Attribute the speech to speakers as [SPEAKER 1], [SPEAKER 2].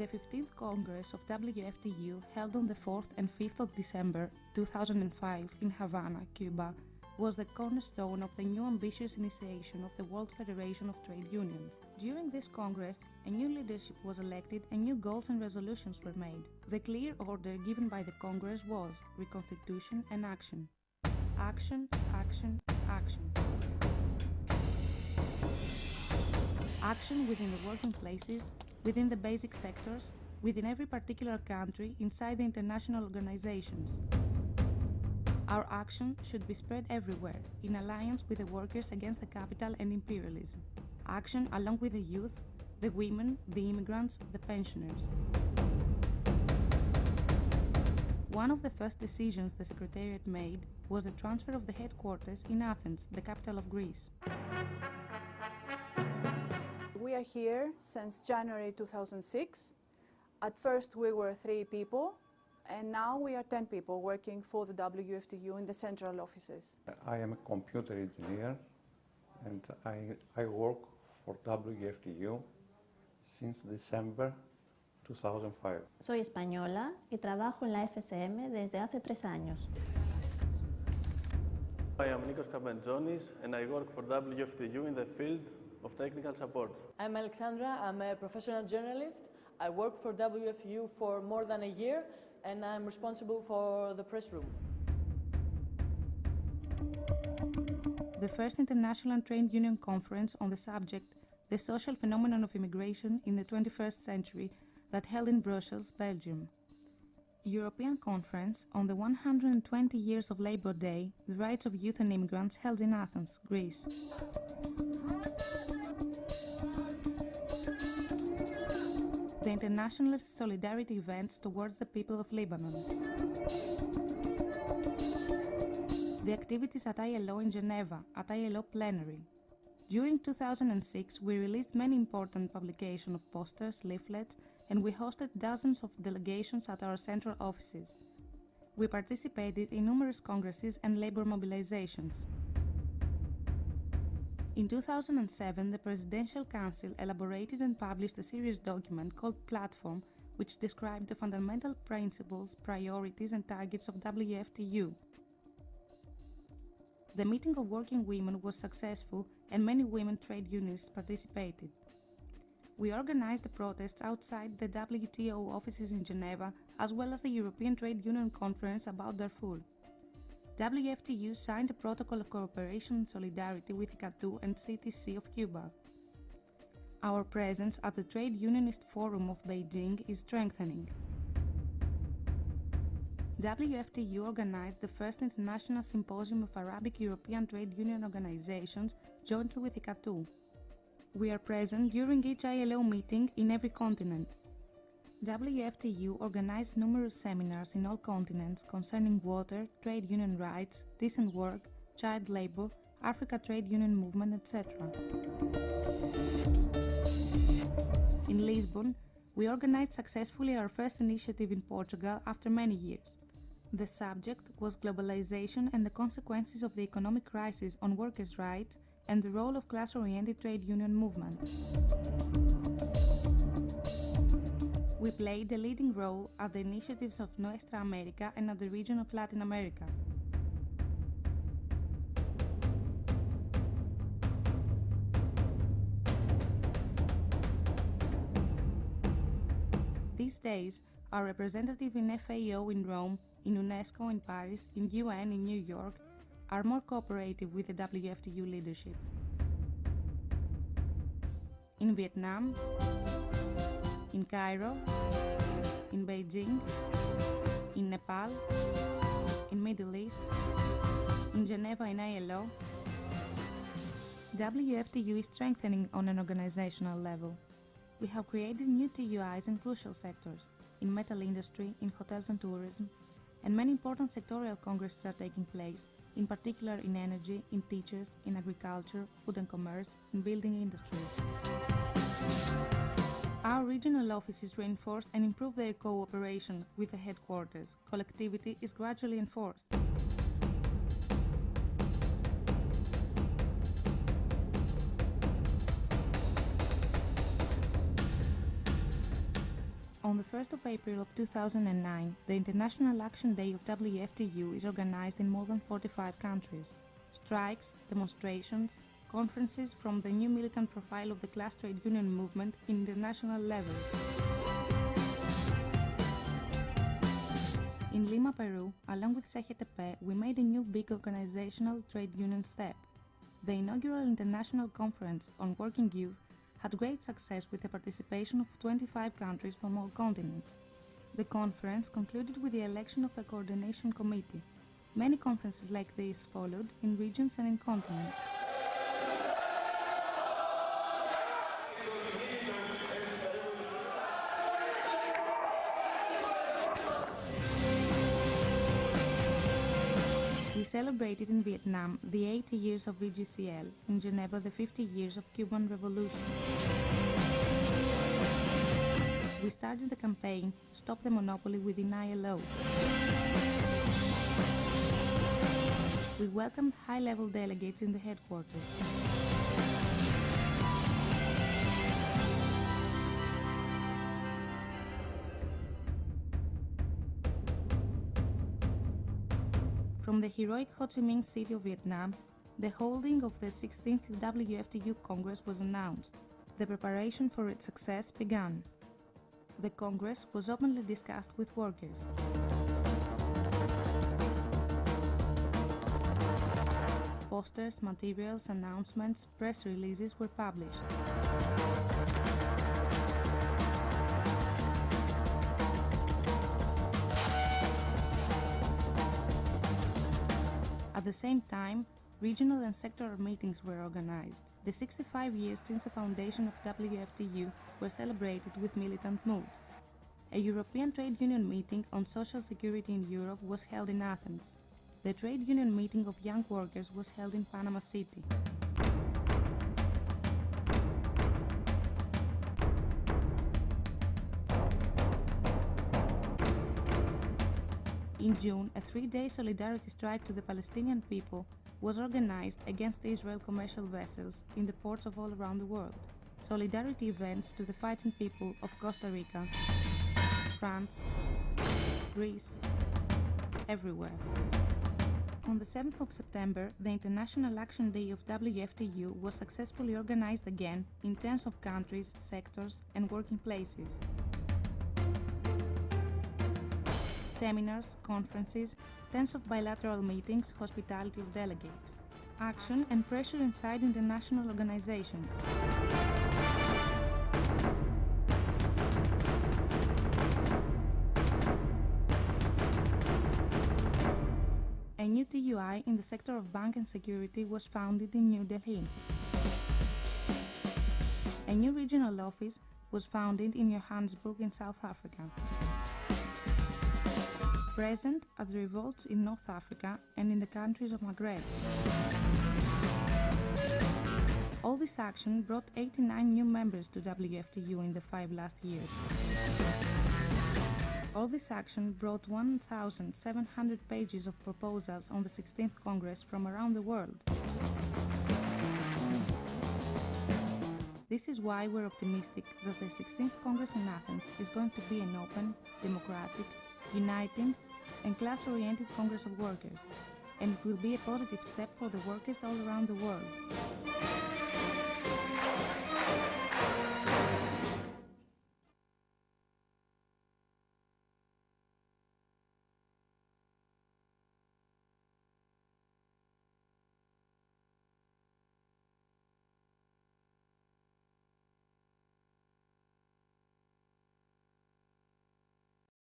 [SPEAKER 1] The 15th Congress of WFTU, held on the 4th and 5th of December 2005 in Havana, Cuba, was the cornerstone of the new ambitious initiation of the World Federation of Trade Unions. During this Congress, a new leadership was elected and new goals and resolutions were made. The clear order given by the Congress was reconstitution and action. Action, action, action. Action within the working places, within the basic sectors, within every particular country, inside the international organizations. Our action should be spread everywhere, in alliance with the workers against the capital and imperialism. Action along with the youth, the women, the immigrants, the pensioners. One of the first decisions the Secretariat made was the transfer of the headquarters in Athens, the capital of Greece.
[SPEAKER 2] We are here since January 2006. At first we were 3 people, and now we are 10 people working for the WFTU in the central offices.
[SPEAKER 3] I am a computer engineer and I work for WFTU since December 2005.
[SPEAKER 4] Soy española y trabajo en la FSM desde hace 3 años.
[SPEAKER 5] I am Nikos Kamentzonis and I work for WFTU in the field of technical support.
[SPEAKER 6] I'm Alexandra, I'm a professional journalist. I work for WFTU for more than a year and I'm responsible for the press room.
[SPEAKER 1] The first International Trade Union Conference on the subject, the social phenomenon of immigration in the 21st century, that held in Brussels, Belgium. European Conference on the 120 years of Labour Day, the rights of youth and immigrants, held in Athens, Greece. The internationalist solidarity events towards the people of Lebanon. The activities at ILO in Geneva, at ILO plenary. During 2006, we released many important publications of posters, leaflets, and we hosted dozens of delegations at our central offices. We participated in numerous congresses and labor mobilizations. In 2007, the Presidential Council elaborated and published a serious document called Platform, which described the fundamental principles, priorities and targets of WFTU. The meeting of working women was successful and many women trade unionists participated. We organized the protests outside the WTO offices in Geneva, as well as the European Trade Union Conference about Darfur. WFTU signed a protocol of cooperation and solidarity with ICATU and CTC of Cuba. Our presence at the Trade Unionist Forum of Beijing is strengthening. WFTU organized the first international symposium of Arabic European trade union organizations jointly with ICATU. We are present during each ILO meeting in every continent. WFTU organized numerous seminars in all continents concerning water, trade union rights, decent work, child labor, Africa trade union movement, etc. In Lisbon, we organized successfully our first initiative in Portugal after many years. The subject was globalization and the consequences of the economic crisis on workers' rights and the role of class-oriented trade union movement. We played a leading role at the initiatives of Nuestra America and at the region of Latin America. These days, our representative in FAO in Rome, in UNESCO in Paris, in UN in New York, are more cooperative with the WFTU leadership. In Vietnam, in Cairo, in Beijing, in Nepal, in Middle East, in Geneva in ILO, WFTU is strengthening on an organizational level. We have created new TUIs in crucial sectors, in metal industry, in hotels and tourism, and many important sectorial congresses are taking place, in particular in energy, in teachers, in agriculture, food and commerce, in building industries. Our regional offices reinforce and improve their cooperation with the headquarters. Collectivity is gradually enforced. 1st of April of 2009, the International Action Day of WFTU is organized in more than 45 countries. Strikes, demonstrations, conferences from the new militant profile of the class trade union movement in international level. In Lima, Peru, along with CGTP, we made a new big organizational trade union step. The inaugural International Conference on Working Youth had great success with the participation of 25 countries from all continents. The conference concluded with the election of a coordination committee. Many conferences like this followed in regions and in continents. We celebrated in Vietnam the 80 years of VGCL, in Geneva the 50 years of Cuban Revolution. We started the campaign Stop the Monopoly within ILO. We welcomed high-level delegates in the headquarters. From the heroic Ho Chi Minh City of Vietnam, the holding of the 16th WFTU Congress was announced. The preparation for its success began. The Congress was openly discussed with workers. Posters, materials, announcements, press releases were published. At the same time, regional and sectoral meetings were organized. The 65 years since the foundation of WFTU were celebrated with militant mood. A European trade union meeting on social security in Europe was held in Athens. The trade union meeting of young workers was held in Panama City. In June, a 3-day solidarity strike to the Palestinian people was organized against Israel commercial vessels in the ports of all around the world. Solidarity events to the fighting people of Costa Rica, France, Greece, everywhere. On the 7th of September, the International Action Day of WFTU was successfully organized again in tens of countries, sectors, and working places. Seminars, conferences, tens of bilateral meetings, hospitality of delegates. Action and pressure inside international organizations. A new TUI in the sector of bank and security was founded in New Delhi. A new regional office was founded in Johannesburg in South Africa. Present at the revolts in North Africa and in the countries of Maghreb. All this action brought 89 new members to WFTU in the 5 last years. All this action brought 1,700 pages of proposals on the 16th Congress from around the world. This is why we're optimistic that the 16th Congress in Athens is going to be an open, democratic, uniting and class-oriented Congress of Workers, and it will be a positive step for the workers all around the world.